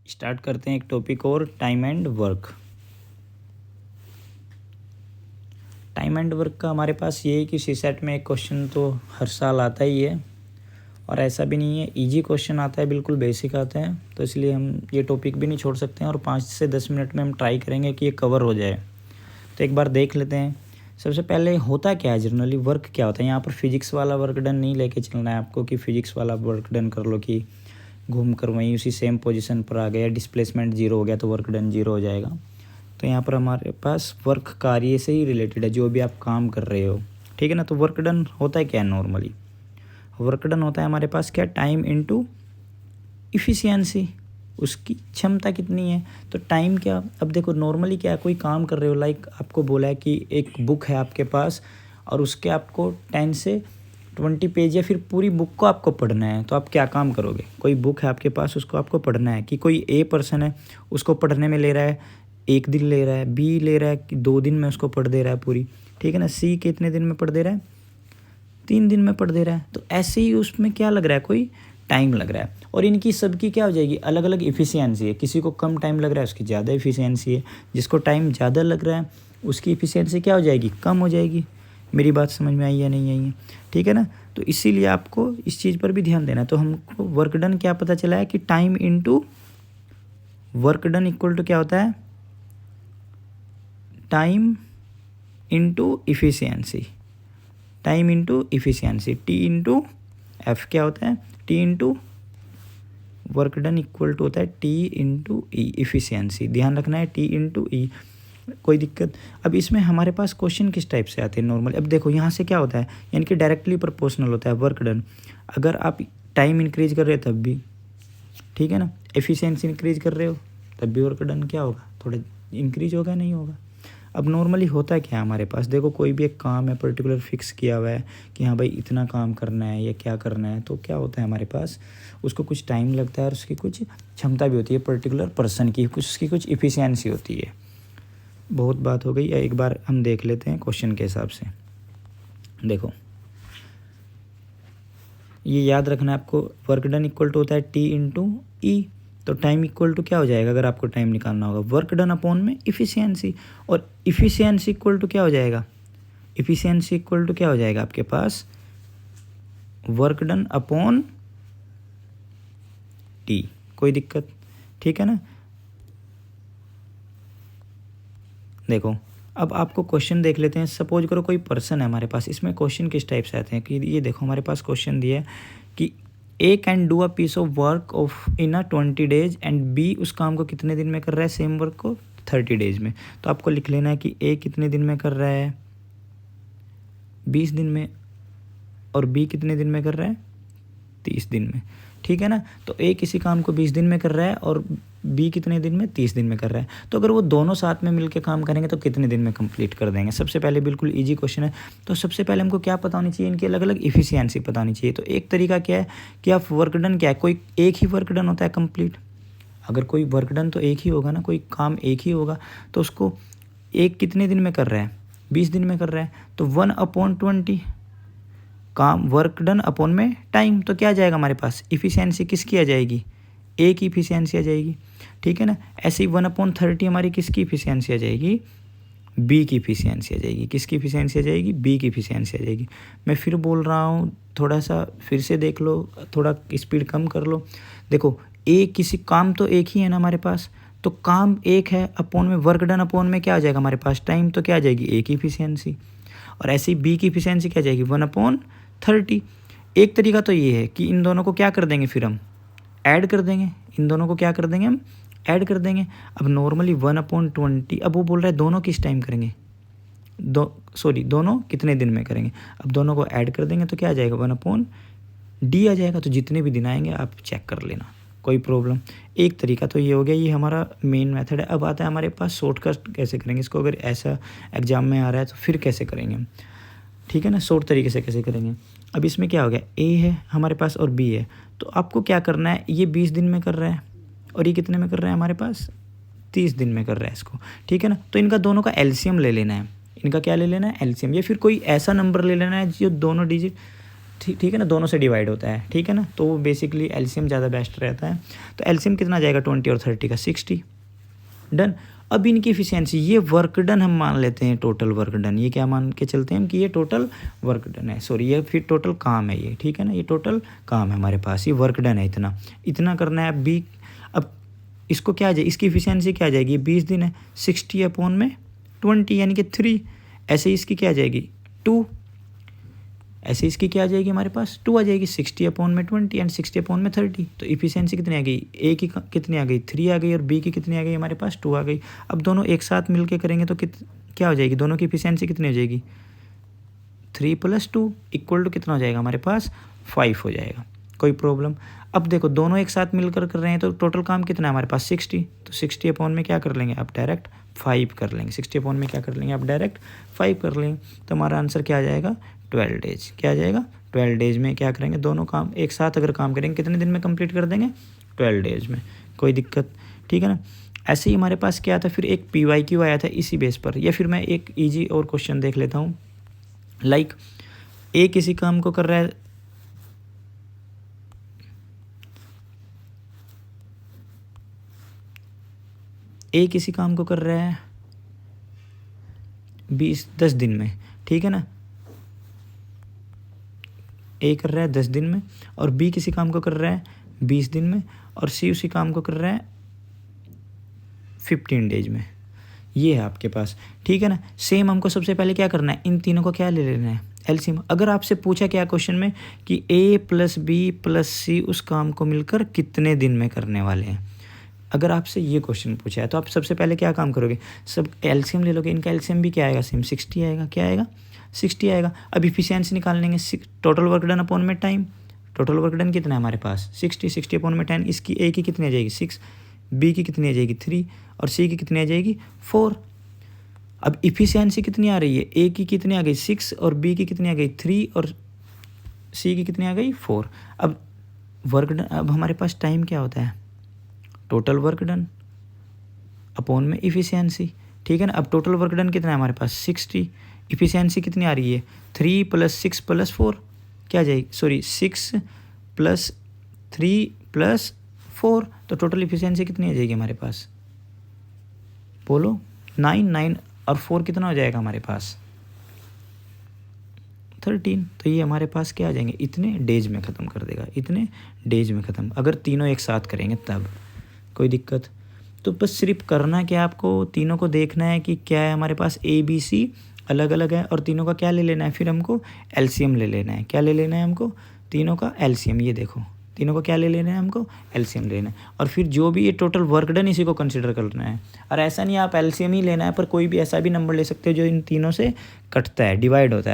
Start करते हैं एक टॉपिक और, time and work. Time and work का हमारे पास ये है कि सीसेट में एक क्वेश्चन तो हर साल आता ही है, और ऐसा भी नहीं है, इजी क्वेश्चन आता है, बिल्कुल बेसिक आता है। तो इसलिए हम ये टॉपिक भी नहीं छोड़ सकते हैं और 5 से 10 मिनट में हम ट्राई करेंगे कि ये कवर हो जाए। तो एक बार देख लेते हैं। सबसे पहले होता क्या है, जनरली वर्क क्या होता है। यहाँ पर फिजिक्स वाला वर्क डन नहीं लेके चलना है आपको कि फिजिक्स वाला वर्क डन कर लो कि घूम कर वहीं उसी सेम पोजीशन पर आ गया, डिस्प्लेसमेंट जीरो हो गया तो वर्क डन जीरो हो जाएगा। तो यहाँ पर हमारे पास वर्क कार्य से ही रिलेटेड है, जो भी आप काम कर रहे हो, ठीक है ना। तो वर्क डन होता है क्या है, नॉर्मली वर्क डन होता है हमारे पास क्या, टाइम इनटू इफ़िशियंसी, उसकी क्षमता कितनी है। तो टाइम क्या, अब देखो नॉर्मली क्या है, कोई काम कर रहे हो, लाइक आपको बोला है कि एक बुक है आपके पास और उसके आपको 10 से 20 पेज या फिर पूरी बुक को आपको पढ़ना है, तो आप क्या काम करोगे। कोई बुक है आपके पास, उसको आपको पढ़ना है, कि कोई ए पर्सन है उसको पढ़ने में ले रहा है 1 दिन ले रहा है, बी ले रहा है कि 2 दिन में उसको पढ़ दे रहा है पूरी, ठीक है ना। सी कितने दिन में पढ़ दे रहा है, 3 दिन में पढ़ दे रहा है। तो ऐसे ही उसमें क्या लग रहा है, कोई टाइम लग रहा है। और इनकी सबकी क्या हो जाएगी, अलग अलग इफ़िशियंसी है। किसी को कम टाइम लग रहा है, उसकी ज़्यादा इफ़िशियंसी है। जिसको टाइम ज़्यादा लग रहा है उसकी इफ़िशियंसी क्या हो जाएगी, कम हो जाएगी। मेरी बात समझ में आई या नहीं आई है, ठीक है ना। तो इसीलिए आपको इस चीज़ पर भी ध्यान देना है। तो हमको वर्क डन क्या पता चला है कि time into work done equal to क्या होता है, time into efficiency. Time into efficiency, T into F क्या होता है, T into work done equal to होता है टी इंटू ई, इफ़िशियंसी। ध्यान रखना है, टी इंटू ई, कोई दिक्कत। अब इसमें हमारे पास क्वेश्चन किस टाइप से आते हैं नॉर्मल। अब देखो यहाँ से क्या होता है, यानी कि डायरेक्टली प्रोपोर्शनल होता है वर्क डन। अगर आप टाइम इंक्रीज कर रहे हो तब भी, ठीक है ना, एफिशिएंसी इंक्रीज कर रहे हो तब भी वर्क डन क्या होगा, थोड़ा इंक्रीज होगा, नहीं होगा। अब नॉर्मली होता क्या है हमारे पास, देखो कोई भी एक काम है पर्टिकुलर फिक्स किया हुआ है कि हाँ भाई इतना काम करना है या क्या करना है, तो क्या होता है हमारे पास, उसको कुछ टाइम लगता है और उसकी कुछ क्षमता भी होती है पर्टिकुलर पर्सन की, कुछ उसकी कुछ इफ़िशियंसी होती है। बहुत बात हो गई, एक बार हम देख लेते हैं क्वेश्चन के हिसाब से। देखो ये याद रखना है आपको, वर्क डन इक्वल टू होता है टी इंटू ई। तो टाइम इक्वल टू क्या हो जाएगा, अगर आपको टाइम निकालना होगा, वर्क डन अपॉन में इफ़िशियंसी। और इफ़िशियंसी इक्वल टू क्या हो जाएगा, इफ़िशियंसी इक्वल टू क्या हो जाएगा आपके पास, वर्क डन अपॉन टी। कोई दिक्कत, ठीक है ना। देखो अब आपको क्वेश्चन देख लेते हैं। सपोज करो कोई पर्सन है हमारे पास, इसमें क्वेश्चन किस टाइप से आते हैं कि ये देखो हमारे पास क्वेश्चन दिया है कि A can do a piece of work off in 20 days and B उस काम को कितने दिन में कर रहा है, सेम वर्क को 30 डेज में। तो आपको लिख लेना है कि ए कितने दिन में कर रहा है, 20 दिन में, और बी कितने दिन में कर रहा है, 30 दिन में, ठीक है ना। तो ए किसी काम को 20 दिन में कर रहा है और बी कितने दिन में, 30 दिन में कर रहा है। तो अगर वो दोनों साथ में मिलकर काम करेंगे तो कितने दिन में कंप्लीट कर देंगे। सबसे पहले बिल्कुल इजी क्वेश्चन है। तो सबसे पहले हमको क्या पता होनी चाहिए, इनकी अलग अलग इफ़िशियंसी पता होनी चाहिए। तो एक तरीका क्या है कि आप वर्क डन क्या है, कोई एक ही वर्क डन होता है कंप्लीट। अगर कोई वर्क डन तो एक ही होगा ना, कोई काम एक ही होगा, तो उसको एक कितने दिन में कर रहा है, 20 दिन में कर रहा है। तो 1/20 काम वर्क डन अपॉन में टाइम, तो क्या आ जाएगा हमारे पास, इफ़िशियंसी किसकी आ जाएगी, ए की इफ़िशियंसी आ जाएगी, ठीक है ना। ऐसे ही 1/30 हमारी किसकी इफ़िशियंसी आ जाएगी, बी की इफ़िशियंसी आ जाएगी। किसकी इफ़िशियंसी आ जाएगी, बी की इफ़िशियंसी आ जाएगी। मैं फिर बोल रहा हूँ, थोड़ा सा फिर से देख लो, थोड़ा स्पीड कम कर लो। देखो ए किसी काम तो एक ही है ना हमारे पास, तो काम एक है, अपॉन में वर्क डन अपॉन में क्या आ जाएगा हमारे पास, टाइम, तो क्या आ जाएगी, ए की इफ़िशियंसी। और ऐसे ही बी की इफ़िशियंसी क्या आ जाएगी, 1/30। एक तरीका तो ये है कि इन दोनों को क्या कर देंगे, फिर हम ऐड कर देंगे, इन दोनों को क्या कर देंगे, हम ऐड कर देंगे। अब नॉर्मली 1/20, अब वो बोल रहा है दोनों किस टाइम करेंगे, दोनों कितने दिन में करेंगे। अब दोनों को ऐड कर देंगे तो क्या आ जाएगा, 1/d आ जाएगा। तो जितने भी दिन आएंगे आप चेक कर लेना, कोई प्रॉब्लम। एक तरीका तो ये हो गया, ये हमारा मेन मेथड है। अब आता है हमारे पास शॉर्टकट कैसे करेंगे इसको, अगर ऐसा एग्जाम में आ रहा है तो फिर कैसे करेंगे हम, ठीक है ना, शॉर्ट तरीके से कैसे करेंगे। अब इसमें क्या हो गया, ए है हमारे पास और बी है, तो आपको क्या करना है, ये 20 दिन में कर रहा है और ये कितने में कर रहा है हमारे पास, 30 दिन में कर रहा है इसको, ठीक है ना। तो इनका दोनों का एलसीएम ले लेना है। इनका क्या ले लेना है, एलसीएम, या फिर कोई ऐसा नंबर ले लेना है जो दोनों डिजिट ठीक है ना, दोनों से डिवाइड होता है, ठीक है ना, तो वो बेसिकली एलसीएम ज़्यादा बेस्ट रहता है। तो एलसीएम कितना जाएगा 20 और 30 का 60, डन। अब इनकी इफिशियंसी, ये वर्क डन हम मान लेते हैं, टोटल वर्क डन, ये क्या मान के चलते हैं हम कि ये टोटल वर्क डन है, सॉरी ये फिर टोटल काम है ये, ठीक है ना, ये टोटल काम है हमारे पास, ये वर्क डन है, इतना इतना करना है। अब इसको क्या आ जाए, इसकी इफिशियंसी क्या आ जाएगी, 20 दिन है, 60/20 यानी कि 3। ऐसे इसकी क्या आ जाएगी 2, ऐसे इसकी क्या आ जाएगी हमारे पास 2 आ जाएगी, 60/20 एंड 60/30। तो इफिशियंसी कितनी आ गई, ए की कितनी आ गई 3 आ गई और बी की कितनी आ गई हमारे पास 2 आ गई। अब दोनों एक साथ मिलके करेंगे तो क्या हो जाएगी, दोनों की इफिशियंसी कितनी हो जाएगी 3 + 2 = कितना हो जाएगा हमारे पास 5 हो जाएगा, कोई प्रॉब्लम। अब देखो दोनों एक साथ मिलकर कर रहे हैं तो टोटल काम कितना है हमारे पास 60, तो 60 में क्या कर लेंगे आप डायरेक्ट 5 कर लेंगे, 60 में क्या कर लेंगे आप डायरेक्ट 5 कर लेंगे। तो हमारा आंसर क्या आ जाएगा 12 डेज, क्या आ जाएगा 12 डेज में क्या करेंगे, दोनों काम एक साथ अगर काम करेंगे कितने दिन में कंप्लीट कर देंगे 12 डेज में, कोई दिक्कत, ठीक है ना। ऐसे ही हमारे पास क्या आता है फिर एक PYQ आया था इसी बेस पर, या फिर मैं एक ईजी और क्वेश्चन देख लेता हूँ। लाइक ए किसी काम को कर रहा है, ए किसी काम को कर रहा है 10 दिन में, ठीक है ना, ए कर रहा है 10 दिन में, और बी किसी काम को कर रहा है 20 दिन में, और सी उसी काम को कर रहा है 15 डेज में। ये है आपके पास, ठीक है ना। सेम हमको सबसे पहले क्या करना है, इन तीनों को क्या ले लेना है एलसीएम। अगर आपसे पूछा क्या क्वेश्चन में कि A + B + C उस काम को मिलकर कितने दिन में करने वाले हैं, अगर आपसे ये क्वेश्चन पूछा है तो आप सबसे पहले क्या काम करोगे, सब एलसीएम ले लोगे। इनका एलसीएम भी क्या आएगा सेम 60 आएगा, क्या आएगा 60 आएगा। अब इफिशियंसी निकाल लेंगे, टोटल वर्क डन अपॉन में टाइम, टोटल वर्क डन कितना है हमारे पास 60/10। इसकी ए की कितनी आ जाएगी 6, बी की कितनी आ जाएगी 3 और सी की कितनी आ जाएगी 4। अब इफिशियंसी कितनी आ रही है, ए की कितनी आ गई 6 और बी की कितनी आ गई 3 और सी की कितनी आ गई 4। अब वर्क डन, अब हमारे पास टाइम क्या होता है टोटल वर्क डन अपॉन में इफिशियंसी, ठीक है ना। अब टोटल वर्क डन कितना है हमारे पास 60, इफिशियंसी कितनी आ रही है 3 + 6 + 4 क्या आ जाएगी, सॉरी 6 + 3 + 4, तो टोटल इफिशियंसी कितनी आ जाएगी हमारे पास, बोलो 9 और 4 कितना हो जाएगा हमारे पास 13। तो ये हमारे पास क्या आ जाएंगे, इतने डेज में ख़त्म कर देगा, इतने डेज में ख़त्म, अगर तीनों एक साथ करेंगे तब कोई दिक्कत। तो बस सिर्फ करना क्या आपको, तीनों को देखना है कि क्या है हमारे पास ABC अलग अलग है, और तीनों का क्या ले लेना है, फिर हमको एलसीएम ले लेना है। क्या ले लेना है हमको, तीनों का एलसीएम, ये देखो तीनों को क्या ले लेना है हमको एलसीएम लेना है, और फिर जो भी ये टोटल वर्क डन इसी को कंसिडर करना है। और ऐसा नहीं आप एलसीएम ही लेना है, पर कोई भी ऐसा भी नंबर ले सकते हो जो इन तीनों से कटता है, डिवाइड होता है।